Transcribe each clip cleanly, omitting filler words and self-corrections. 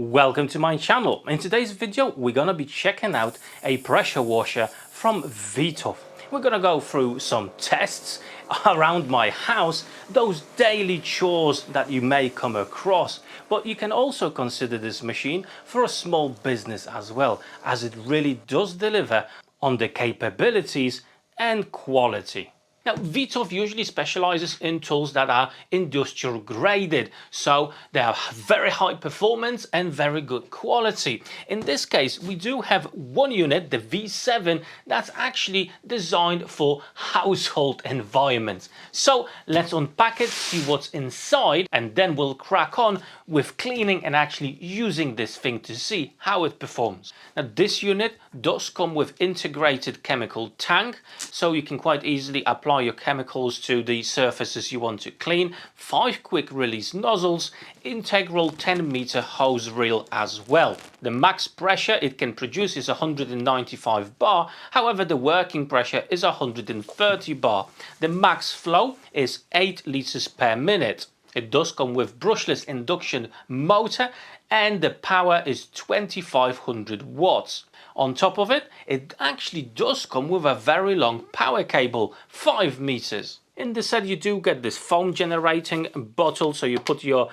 Welcome to my channel. In today's video we're gonna be checking out a pressure washer from V-TUF. We're gonna go through some tests around my house, those daily chores that you may come across, but you can also consider this machine for a small business as well, as it really does deliver on the capabilities and quality. Now, V-TUF usually specializes in tools that are industrial graded, so they have very high performance and very good quality. In this case, we do have one unit, the V7, that's actually designed for household environments. So let's unpack it, see what's inside, and then we'll crack on with cleaning and actually using this thing to see how it performs. Now, this unit does come with integrated chemical tank, so you can quite easily apply your chemicals to the surfaces you want to clean, 5 quick release nozzles, integral 10-meter hose reel as well. The max pressure it can produce is 195 bar, however the working pressure is 130 bar. The max flow is 8 liters per minute. It does come with brushless induction motor and the power is 2500 watts. On top of it, it actually does come with a very long power cable, 5 meters. In the set you do get this foam generating bottle, so you put your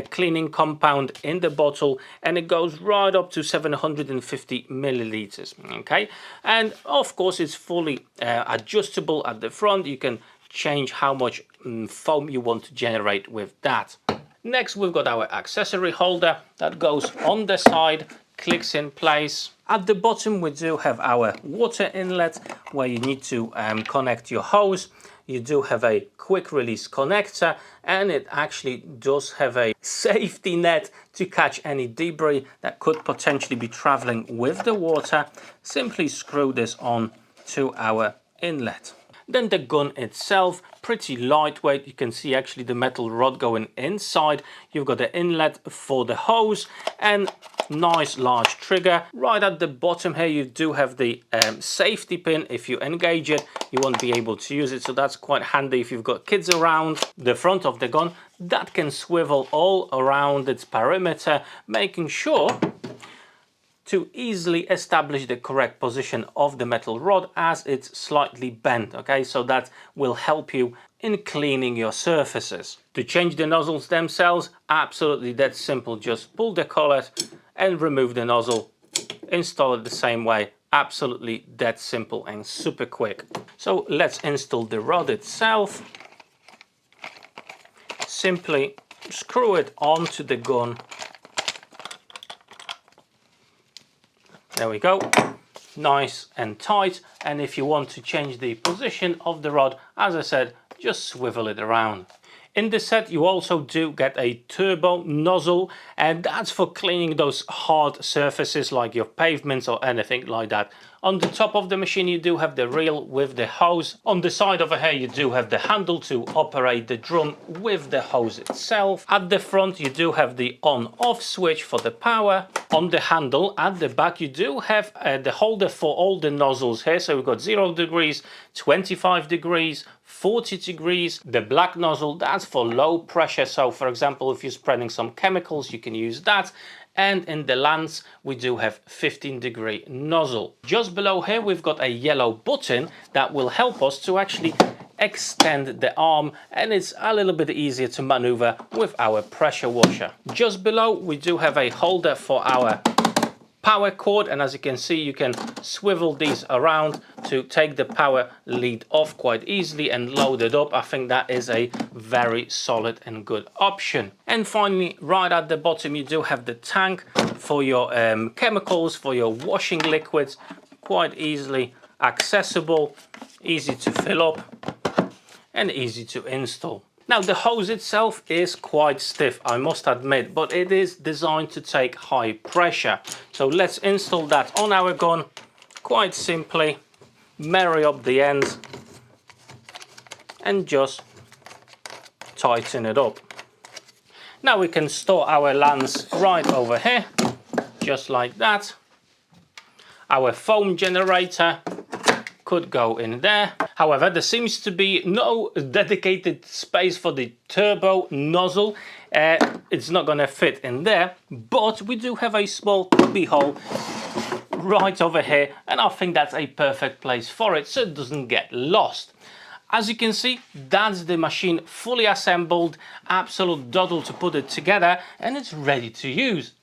cleaning compound in the bottle and it goes right up to 750 milliliters. Okay, and of course it's fully adjustable at the front. You can change how much foam you want to generate with that. Next we've got our accessory holder that goes on the side, clicks in place. At the bottom we do have our water inlet where you need to connect your hose. You do have a quick release connector and it actually does have a safety net to catch any debris that could potentially be traveling with the water. Simply screw this on to our inlet. Then the gun itself, pretty lightweight. You can see actually the metal rod going inside. You've got the inlet for the hose and nice large trigger. Right at the bottom here you do have the safety pin. If you engage it you won't be able to use it, so that's quite handy if you've got kids around. The front of the gun that can swivel all around its perimeter, making sure to easily establish the correct position of the metal rod as it's slightly bent. Okay, so that will help you in cleaning your surfaces. To change the nozzles themselves, absolutely that simple. Just pull the collet and remove the nozzle, install it the same way. Absolutely that simple and super quick. So let's install the rod itself. Simply screw it onto the gun. There we go, nice and tight. And if you want to change the position of the rod, as I said, just swivel it around. In the set you also do get a turbo nozzle, and that's for cleaning those hard surfaces like your pavements or anything like that. On the top of the machine you do have the reel with the hose. On the side over here you do have the handle to operate the drum with the hose itself. At the front you do have the on-off switch for the power. On the handle at the back you do have the holder for all the nozzles here. So we've got 0 degrees, 25 degrees, 40 degrees. The black nozzle, that's for low pressure. So for example, if you're spreading some chemicals, you can use that. And in the lance, we do have 15-degree nozzle. Just below here, we've got a yellow button that will help us to actually extend the arm, and it's a little bit easier to maneuver with our pressure washer. Just below, we do have a holder for our power cord, and as you can see you can swivel these around to take the power lead off quite easily and load it up. I think that is a very solid and good option. And finally, right at the bottom you do have the tank for your chemicals, for your washing liquids. Quite easily accessible, easy to fill up and easy to install. Now the hose itself is quite stiff, I must admit, but it is designed to take high pressure. So let's install that on our gun quite simply. Marry up the ends and just tighten it up. Now we can store our lance right over here, just like that. Our foam generator could go in there, However, there seems to be no dedicated space for the turbo nozzle. It's not going to fit in there, but we do have a small cubby hole right over here, and I think that's a perfect place for it so it doesn't get lost. As you can see, that's the machine fully assembled, absolute doddle to put it together, and it's ready to use.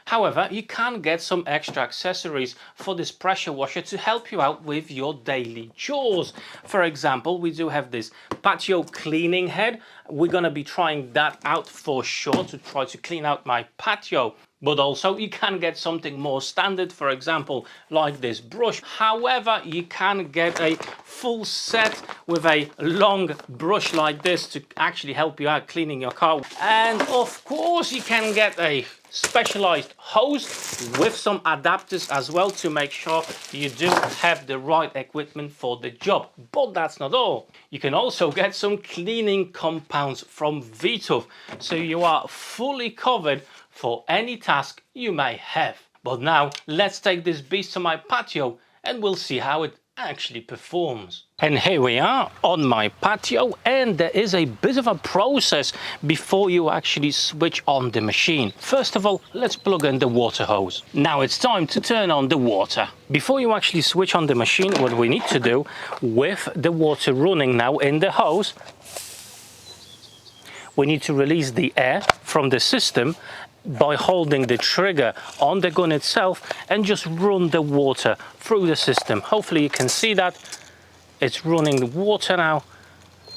However, you can get some extra accessories for this pressure washer to help you out with your daily chores. For example, we do have this patio cleaning head. We're going to be trying that out for sure to try to clean out my patio. But also you can get something more standard, for example, like this brush. However, you can get a full set with a long brush like this to actually help you out cleaning your car. And of course, you can get a specialized hose with some adapters as well to make sure you do have the right equipment for the job. But that's not all. You can also get some cleaning compounds from V-TUF, so you are fully covered for any task you may have. But now let's take this beast to my patio and we'll see how it actually performs. And here we are on my patio, and there is a bit of a process before you actually switch on the machine. First of all, let's plug in the water hose. Now it's time to turn on the water. Before you actually switch on the machine, what we need to do with the water running now in the hose, we need to release the air from the system by holding the trigger on the gun itself and just run the water through the system. Hopefully you can see that it's running the water now.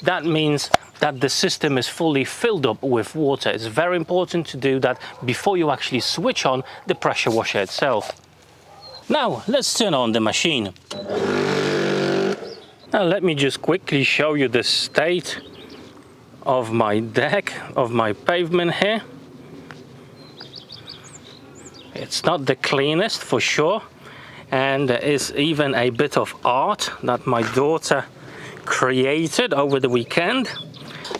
That means that the system is fully filled up with water. It's very important to do that before you actually switch on the pressure washer itself. Now let's turn on the machine. Now let me just quickly show you the state of my deck, of my pavement here. It's not the cleanest for sure, and there is even a bit of art that my daughter created over the weekend.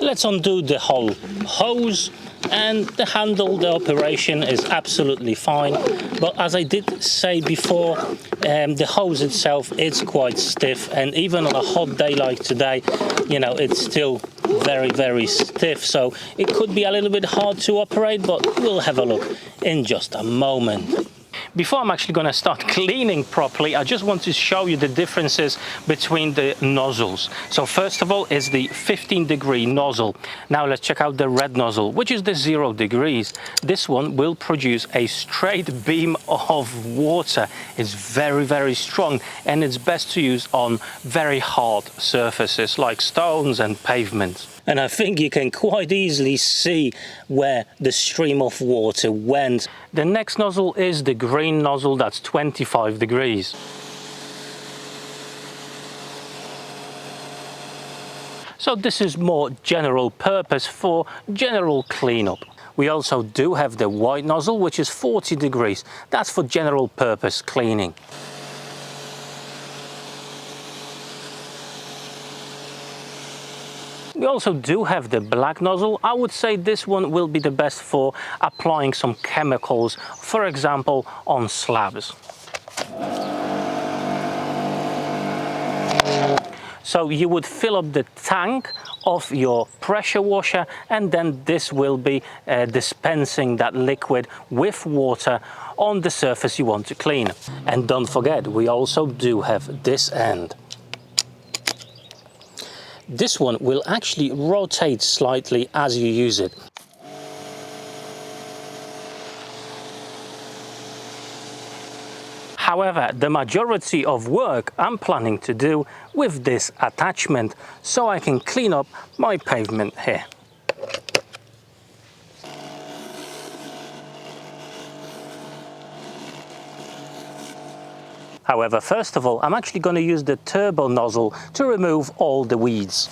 Let's undo the whole hose, and the handle, the operation is absolutely fine, but as I did say before, the hose itself is quite stiff, and even on a hot day like today, you know, it's still very stiff, so it could be a little bit hard to operate, but we'll have a look in just a moment. Before I'm actually going to start cleaning properly, I just want to show you the differences between the nozzles. So first of all is the 15-degree nozzle. Now let's check out the red nozzle, which is the 0 degrees. This one will produce a straight beam of water. It's very strong, and it's best to use on very hard surfaces like stones and pavements. And I think you can quite easily see where the stream of water went. The next nozzle is the green nozzle, that's 25 degrees. So this is more general purpose for general cleanup. We also do have the white nozzle, which is 40 degrees. That's for general purpose cleaning. We also do have the black nozzle. I would say this one will be the best for applying some chemicals, for example, on slabs. So you would fill up the tank of your pressure washer, and then this will be dispensing that liquid with water on the surface you want to clean. And don't forget, we also do have this end. This one will actually rotate slightly as you use it. However, the majority of work I'm planning to do with this attachment, so I can clean up my pavement here. However, first of all, I'm actually going to use the turbo nozzle to remove all the weeds.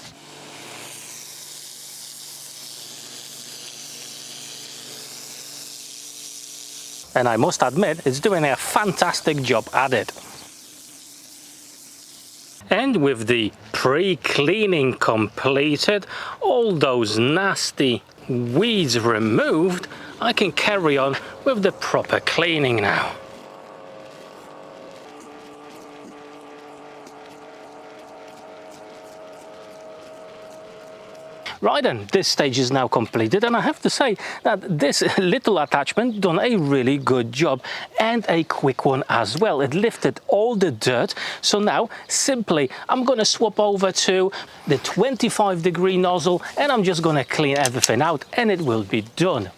And I must admit, it's doing a fantastic job at it. And with the pre-cleaning completed, all those nasty weeds removed, I can carry on with the proper cleaning now. Right then, this stage is now completed, and I have to say that this little attachment done a really good job, and a quick one as well. It lifted all the dirt. So now simply I'm going to swap over to the 25-degree nozzle, and I'm just going to clean everything out, and it will be done.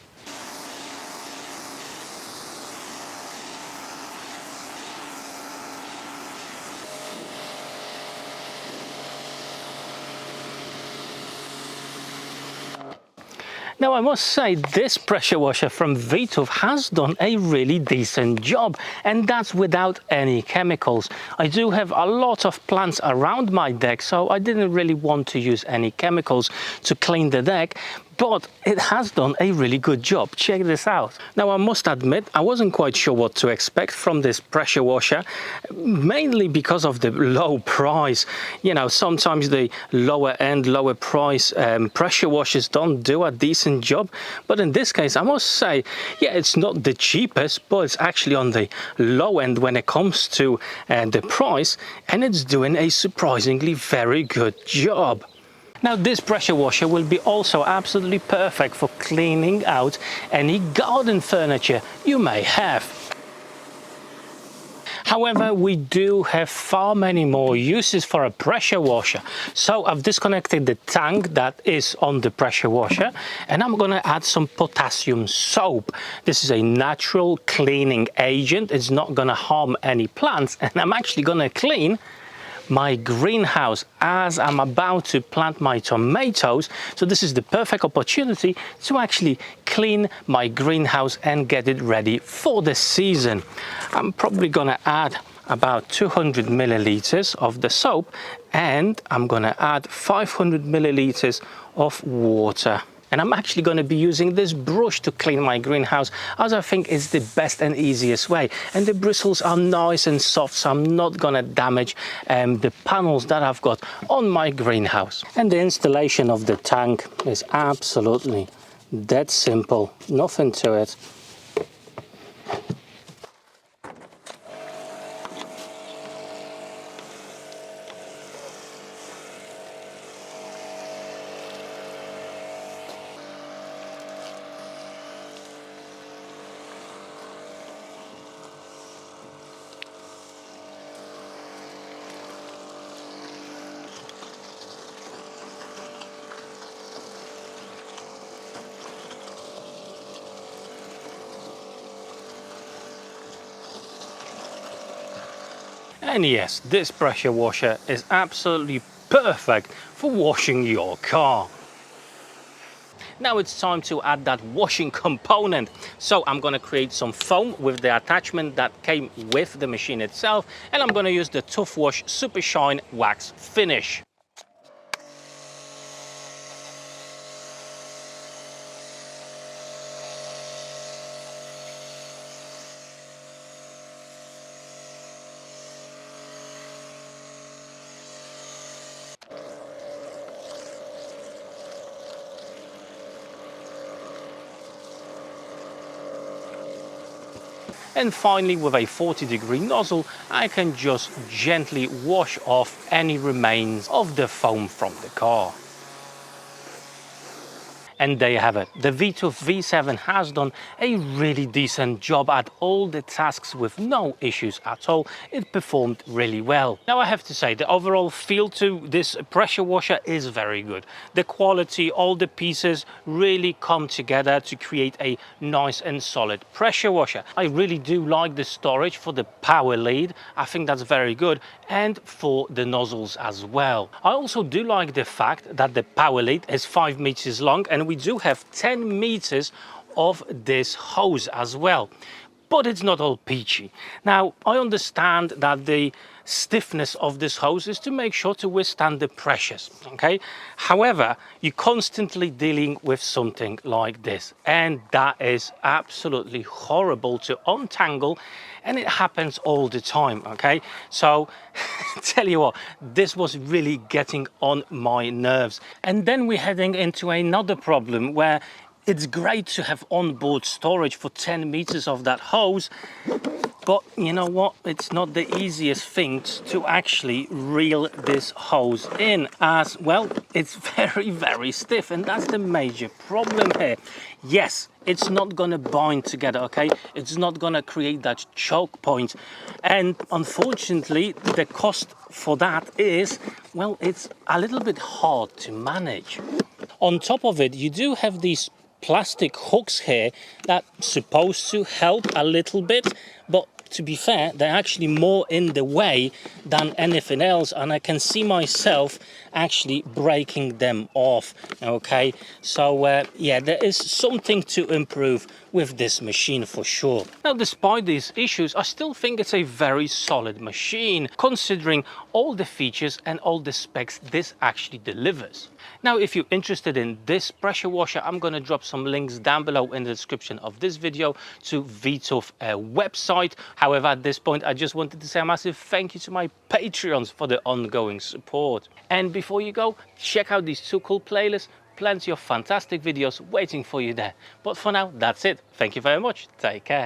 Now I must say this pressure washer from V-TUF has done a really decent job, and that's without any chemicals. I do have a lot of plants around my deck, so I didn't really want to use any chemicals to clean the deck, but it has done a really good job. Check this out. Now I must admit I wasn't quite sure what to expect from this pressure washer, mainly because of the low price. You know, sometimes the lower end, lower price pressure washers don't do a decent job, but in this case I must say, yeah, it's not the cheapest, but it's actually on the low end when it comes to the price, and it's doing a surprisingly very good job. Now this pressure washer will be also absolutely perfect for cleaning out any garden furniture you may have. However, we do have far many more uses for a pressure washer. So I've disconnected the tank that is on the pressure washer, and I'm going to add some potassium soap. This is a natural cleaning agent. It's not going to harm any plants, and I'm actually going to clean my greenhouse as I'm about to plant my tomatoes. So this is the perfect opportunity to actually clean my greenhouse and get it ready for the season. I'm probably gonna add about 200 milliliters of the soap, and I'm gonna add 500 milliliters of water. And I'm actually going to be using this brush to clean my greenhouse, as I think it's the best and easiest way. And the bristles are nice and soft, so I'm not going to damage the panels that I've got on my greenhouse. And the installation of the tank is absolutely that simple, nothing to it. And yes, this pressure washer is absolutely perfect for washing your car. Now it's time to add that washing component. So I'm going to create some foam with the attachment that came with the machine itself, and I'm going to use the V-TUF Wash Super Shine Wax Finish. And finally, with a 40-degree nozzle, I can just gently wash off any remains of the foam from the car. And there you have it. The V-TUF V7 has done a really decent job at all the tasks with no issues at all. It performed really well. Now I have to say, the overall feel to this pressure washer is very good. The quality, all the pieces really come together to create a nice and solid pressure washer. I really do like the storage for the power lead. I think that's very good, and for the nozzles as well. I also do like the fact that the power lead is 5 meters long, and we do have 10 meters of this hose as well. But it's not all peachy. Now, I understand that the stiffness of this hose is to make sure to withstand the pressures, okay? However, you're constantly dealing with something like this, and that is absolutely horrible to untangle, and it happens all the time, okay? So tell you what, this was really getting on my nerves. And then we're heading into another problem where it's great to have onboard storage for 10 meters of that hose, But you know what, it's not the easiest thing to actually reel this hose in, as well it's very stiff, and that's the major problem here. Yes, it's not gonna bind together, okay? It's not gonna create that choke point, and unfortunately the cost for that is, well, it's a little bit hard to manage. On top of it, you do have these plastic hooks here that's supposed to help a little bit, but to be fair, they're actually more in the way than anything else, and I can see myself actually breaking them off. Okay, so yeah, there is something to improve with this machine for sure. Now, despite these issues, I still think it's a very solid machine, considering all the features and all the specs this actually delivers. Now, if you're interested in this pressure washer, I'm going to drop some links down below in the description of this video to V-TUF website. However, at this point, I just wanted to say a massive thank you to my Patreons for the ongoing support. And before you go, check out these two cool playlists. Plenty of fantastic videos waiting for you there. But for now, that's it. Thank you very much. Take care.